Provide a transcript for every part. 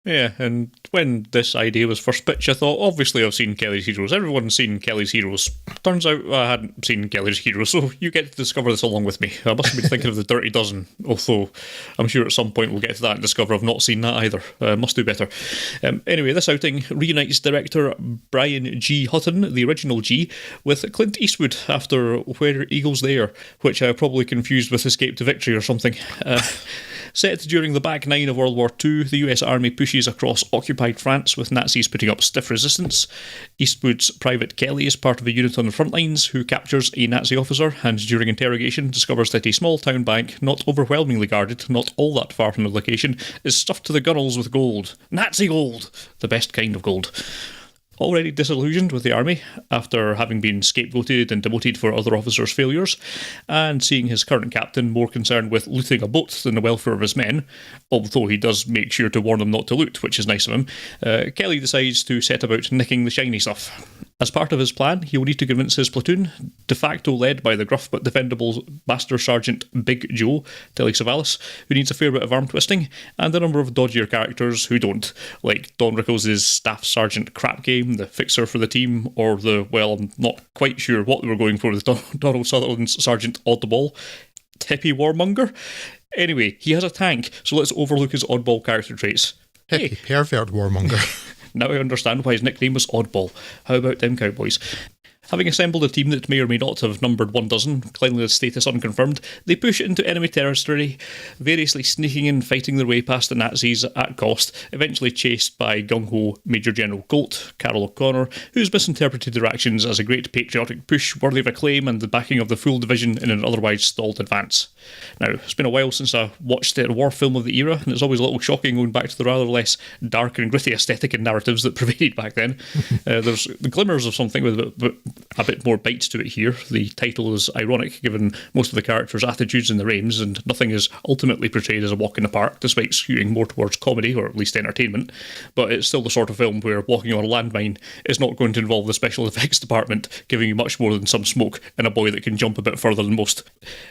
Yeah, and when this idea was first pitched, I thought, obviously I've seen Kelly's Heroes. Everyone's seen Kelly's Heroes. Turns out I hadn't seen Kelly's Heroes, so you get to discover this along with me. I must have been thinking of the Dirty Dozen, although I'm sure at some point we'll get to that and discover I've not seen that either. Must do better. Anyway, this outing reunites director Brian G. Hutton, the original G, with Clint Eastwood after Where Eagles There, which I probably confused with Escape to Victory or something. Set during the back nine of World War II, the US Army pushes across occupied France with Nazis putting up stiff resistance. Eastwood's Private Kelly is part of a unit on the front lines who captures a Nazi officer and during interrogation discovers that a small town bank, not overwhelmingly guarded, not all that far from the location, is stuffed to the gunnels with gold. Nazi gold! The best kind of gold. Already disillusioned with the army after having been scapegoated and demoted for other officers' failures, and seeing his current captain more concerned with looting a boat than the welfare of his men, although he does make sure to warn them not to loot, which is nice of him, Kelly decides to set about nicking the shiny stuff. As part of his plan, he will need to convince his platoon, de facto led by the gruff but defendable Master Sergeant Big Joe, Telly Savalas, who needs a fair bit of arm twisting, and a number of dodgier characters who don't, like Don Rickles' Staff Sergeant Crapgame, the fixer for the team, or the, well, I'm not quite sure what they were going for with Donald Sutherland's Sergeant Oddball, Tippy Warmonger. Anyway, he has a tank, so let's overlook his oddball character traits. Hippie pervert warmonger. Now I understand why his nickname was Oddball. How about them Cowboys? Having assembled a team that may or may not have numbered 12, cleanliness status unconfirmed, they push into enemy territory, variously sneaking in, fighting their way past the Nazis at cost, eventually chased by gung-ho Major General Colt, Carol O'Connor, who's misinterpreted their actions as a great patriotic push worthy of acclaim and the backing of the full division in an otherwise stalled advance. Now, it's been a while since I watched a war film of the era, and it's always a little shocking going back to the rather less dark and gritty aesthetic and narratives that pervaded back then. There's the glimmers of something with a bit more bite to it here. The title is ironic given most of the characters' attitudes and their aims, and nothing is ultimately portrayed as a walk in the park, despite skewing more towards comedy, or at least entertainment. But it's still the sort of film where walking on a landmine is not going to involve the special effects department giving you much more than some smoke and a boy that can jump a bit further than most.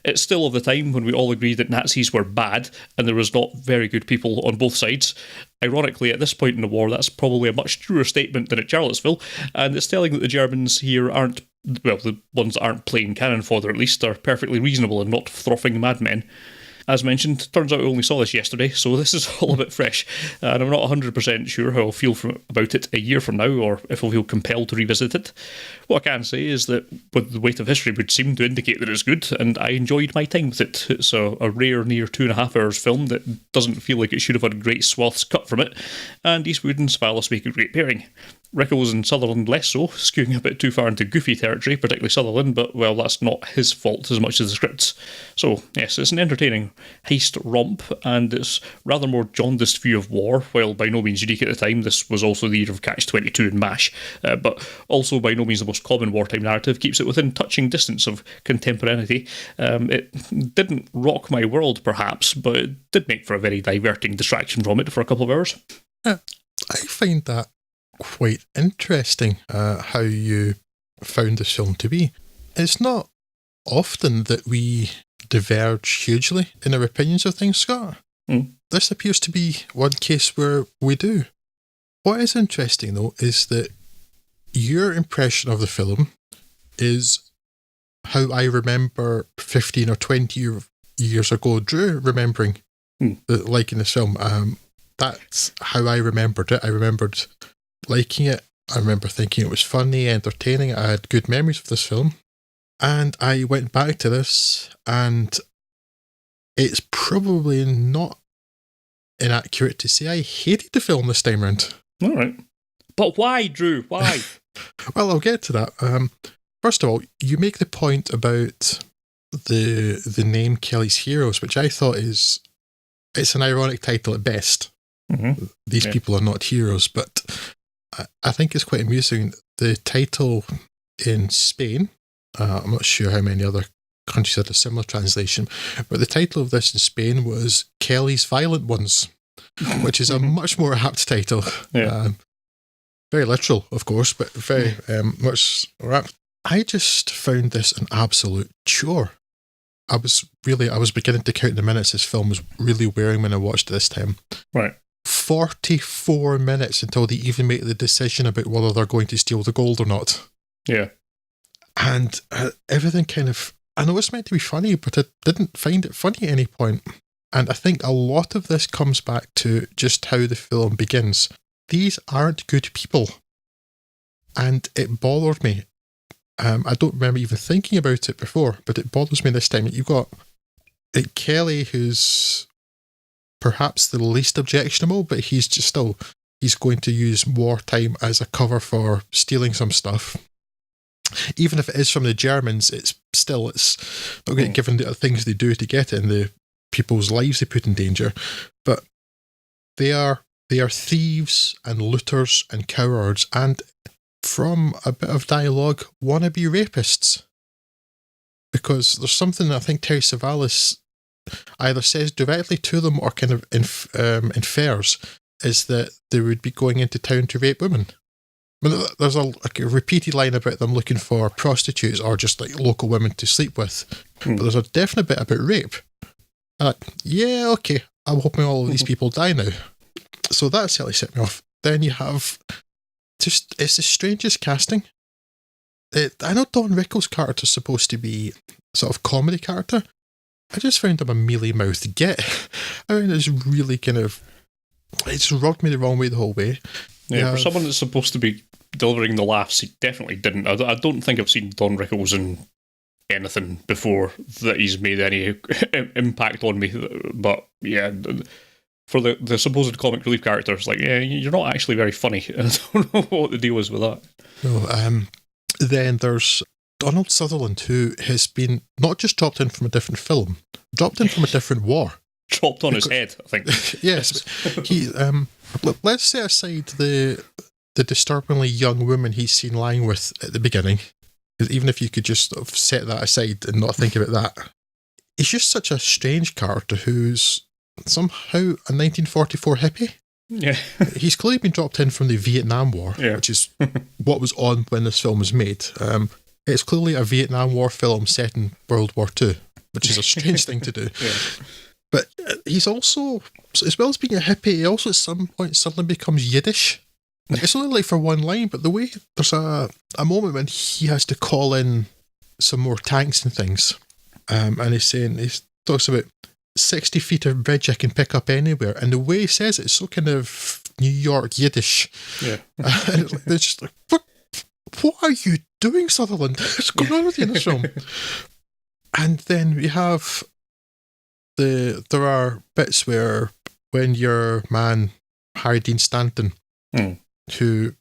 It's still of the time when we all agreed that Nazis were bad and there was not very good people on both sides. Ironically, at this point in the war, that's probably a much truer statement than at Charlottesville, and it's telling that the Germans here aren't, well, the ones that aren't plain cannon fodder at least, are perfectly reasonable and not frothing madmen. As mentioned, turns out I only saw this yesterday, so this is all a bit fresh, and I'm not 100% sure how I'll feel about it a year from now, or if I'll feel compelled to revisit it. What I can say is that with the weight of history would seem to indicate that it's good, and I enjoyed my time with it. It's a rare near 2.5 hours film that doesn't feel like it should have had great swaths cut from it, and Eastwood and Savalas make a great pairing. Rickles and Sutherland less so, skewing a bit too far into goofy territory, particularly Sutherland, but, well, that's not his fault as much as the script's. So, yes, it's an entertaining heist romp, and it's rather more jaundiced view of war, while by no means unique at the time. This was also the year of Catch-22 and MASH, but also by no means the most common wartime narrative, keeps it within touching distance of contemporaneity. It didn't rock my world, perhaps, but it did make for a very diverting distraction from it for a couple of hours. I find that quite interesting, how you found this film to be. It's not often that we diverge hugely in our opinions of things, Scott. This appears to be one case where we do. What is interesting, though, is that your impression of the film is how I remember 15 or 20 years ago Drew remembering liking this film. That's how I remembered it. I remembered liking it. I remember thinking it was funny, entertaining. I had good memories of this film. And I went back to this, and it's probably not inaccurate to say I hated the film this time round. All right. But why, Drew? Why? Well, I'll get to that. First of all, you make the point about the name Kelly's Heroes, which I thought it's an ironic title at best. Mm-hmm. These people are not heroes, but I think it's quite amusing. The title in Spain, I'm not sure how many other countries had a similar translation, but the title of this in Spain was Kelly's Violent Ones, which is a much more apt title. Yeah. Very literal, of course, but very much more apt. I just found this an absolute chore. I was beginning to count the minutes this film was really wearing when I watched it this time. Right. 44 minutes until they even make the decision about whether they're going to steal the gold or not. Yeah. And everything kind of... I know it's meant to be funny, but I didn't find it funny at any point. And I think a lot of this comes back to just how the film begins. These aren't good people. And it bothered me. I don't remember even thinking about it before, but it bothers me this time. You've got Kelly, who's perhaps the least objectionable, but he's going to use Wartime as a cover for stealing some stuff. Even if it is from the Germans, it's not getting given the things they do to get it and the people's lives they put in danger. But they are thieves and looters and cowards, and from a bit of dialogue, wannabe rapists. Because there's something I think Terry Savalas either says directly to them or kind of infers, is that they would be going into town to rape women. I mean, there's a repeated line about them looking for prostitutes or just like local women to sleep with. But there's a definite bit about rape. Yeah, okay, I'm hoping all of these people die now. So that certainly set me off. Then you have it's the strangest casting. I know Don Rickles' character's supposed to be sort of comedy character. I just found him a mealy-mouthed git. I mean, it's really it's rubbed me the wrong way the whole way. Yeah, for someone that's supposed to be delivering the laughs, he definitely didn't. I don't think I've seen Don Rickles in anything before that he's made any impact on me. But yeah, for the supposed comic relief character, it's like, yeah, you're not actually very funny. I don't know what the deal is with that. No, then there's Donald Sutherland, who has been not just dropped in from a different film, dropped in from a different war. Dropped on his head, I think. Yes. He let's set aside the disturbingly young woman he's seen lying with at the beginning, because even if you could just sort of set that aside and not think about that, he's just such a strange character who's somehow a 1944 hippie. Yeah. He's clearly been dropped in from the Vietnam War, which is what was on when this film was made. It's clearly a Vietnam War film set in World War II, which is a strange thing to do. Yeah. But he's also, as well as being a hippie, he also at some point suddenly becomes Yiddish. It's only like for one line, but the way there's a moment when he has to call in some more tanks and things, and he talks about 60 feet of bridge I can pick up anywhere, and the way he says it's so kind of New York Yiddish. Yeah. And it's just like, what are you doing, Sutherland? What's going on with you in this film? And then we have there are bits where when your man Harry Dean Stanton, who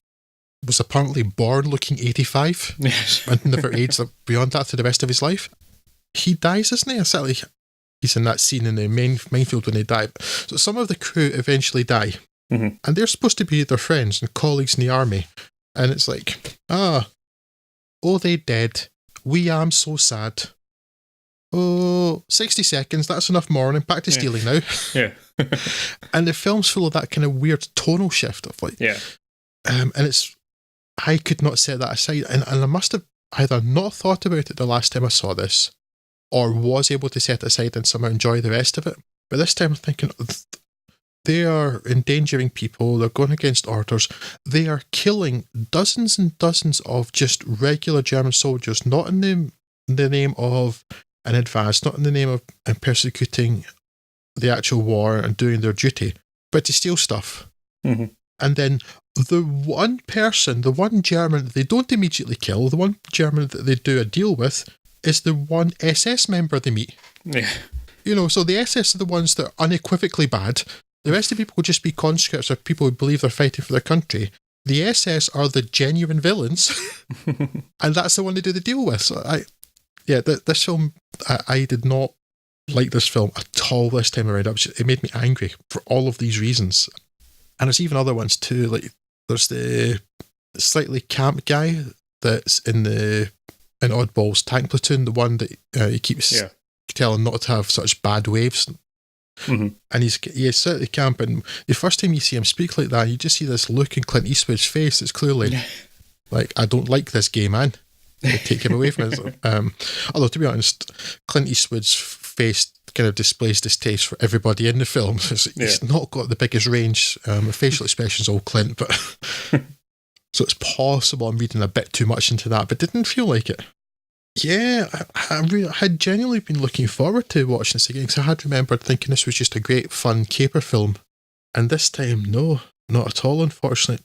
was apparently born looking 85 and never aged beyond that to the rest of his life, he dies, isn't he? Certainly, he's in that scene in the minefield when they die. So some of the crew eventually die, and they're supposed to be their friends and colleagues in the army. And it's like, oh, they dead. We am so sad. Oh, 60 seconds, that's enough mourning. Back to stealing now. Yeah. And the film's full of that kind of weird tonal shift of like... Yeah. And I could not set that aside. And I must have either not thought about it the last time I saw this, or was able to set it aside and somehow enjoy the rest of it. But this time I'm thinking... They are endangering people, they're going against orders, they are killing dozens and dozens of just regular German soldiers, not in the name of an advance, not in the name of persecuting the actual war and doing their duty, but to steal stuff. And then the one person, the one German that they don't immediately kill, the one German that they do a deal with, is the one SS member they meet. Yeah. You know, so the SS are the ones that are unequivocally bad. The rest of the people would just be conscripts or people who believe they're fighting for their country. The SS are the genuine villains, and that's the one they do the deal with. So this film, I did not like this film at all this time around. It made me angry for all of these reasons. And there's even other ones too. Like there's the slightly camp guy that's in Oddball's tank platoon, the one that he keeps telling not to have such bad waves. And he's certainly camp, and the first time you see him speak like that, you just see this look in Clint Eastwood's face. It's clearly like, I don't like this gay man. Take him away from us. Although to be honest, Clint Eastwood's face kind of displays distaste for everybody in the film. He's not got the biggest range. Facial expressions all Clint, but so it's possible I'm reading a bit too much into that, but didn't feel like it. Yeah, I had genuinely been looking forward to watching this again, because I had remembered thinking this was just a great, fun caper film. And this time, no, not at all, unfortunately.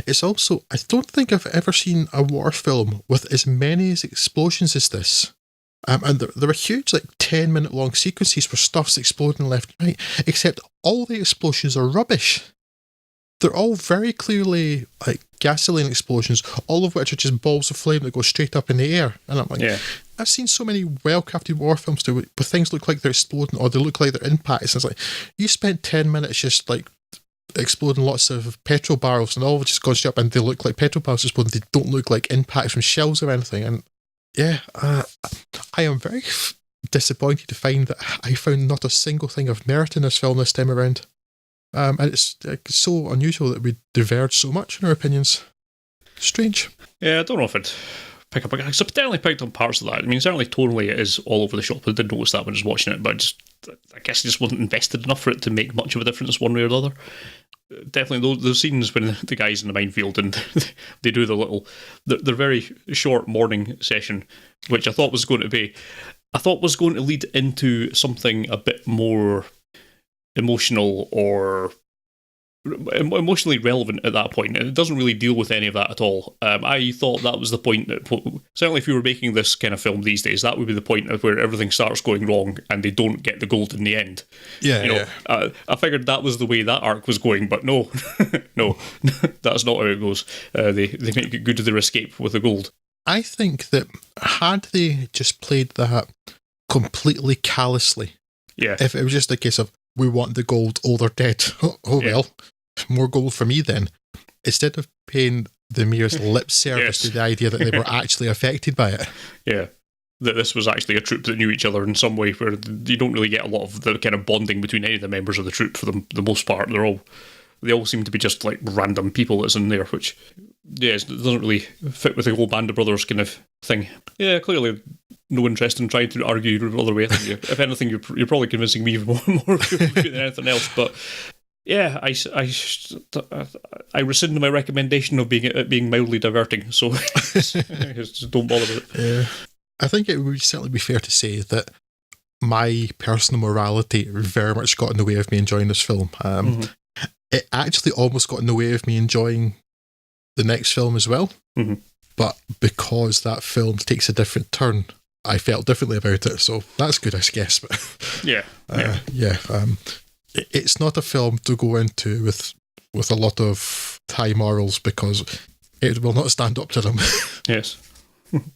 It's also, I don't think I've ever seen a war film with as many explosions as this. And there were huge, 10-minute long sequences where stuff's exploding left and right, except all the explosions are rubbish. They're all very clearly gasoline explosions, all of which are just balls of flame that go straight up in the air. And I'm like, I've seen so many well-crafted war films where things look like they're exploding or they look like they're impacts. And it's like, you spent 10 minutes just exploding lots of petrol barrels and all just gone straight up and they look like petrol barrels exploding. They don't look like impacts from shells or anything. And yeah, I am very disappointed to find that I found not a single thing of merit in this film this time around. And it's so unusual that we diverge so much in our opinions. Strange. Yeah, I don't know if I'd pick up. I certainly picked up parts of that. I mean, certainly tonally it is all over the shop. I did notice that when I was watching it, but I guess I just wasn't invested enough for it to make much of a difference one way or the other. Definitely those scenes when the guy's in the minefield and they do their very short morning session, which I thought was going to lead into something a bit more emotional or emotionally relevant at that point, and it doesn't really deal with any of that at all. I thought that was the point that, certainly if you were making this kind of film these days, that would be the point of where everything starts going wrong and they don't get the gold in the end. I figured that was the way that arc was going, but no, no, that's not how it goes. They make it good to their escape with the gold. I think that had they just played that completely callously, if it was just a case of, we want the gold, oh, they're dead. Well, more gold for me then. Instead of paying the merest lip service to the idea that they were actually affected by it. Yeah. That this was actually a troop that knew each other in some way, where you don't really get a lot of the kind of bonding between any of the members of the troop for the most part. They all seem to be just random people that's in there, which, it doesn't really fit with the whole Band of Brothers kind of thing. Yeah, clearly no interest in trying to argue the other way. If anything, you're probably convincing me more than anything else. But yeah, I rescind my recommendation of being mildly diverting. So just don't bother with it. Yeah, I think it would certainly be fair to say that my personal morality very much got in the way of me enjoying this film. It actually almost got in the way of me enjoying the next film as well. Mm-hmm. But because that film takes a different turn, I felt differently about it. So that's good, I guess. But it's not a film to go into with a lot of high morals, because it will not stand up to them. Yes.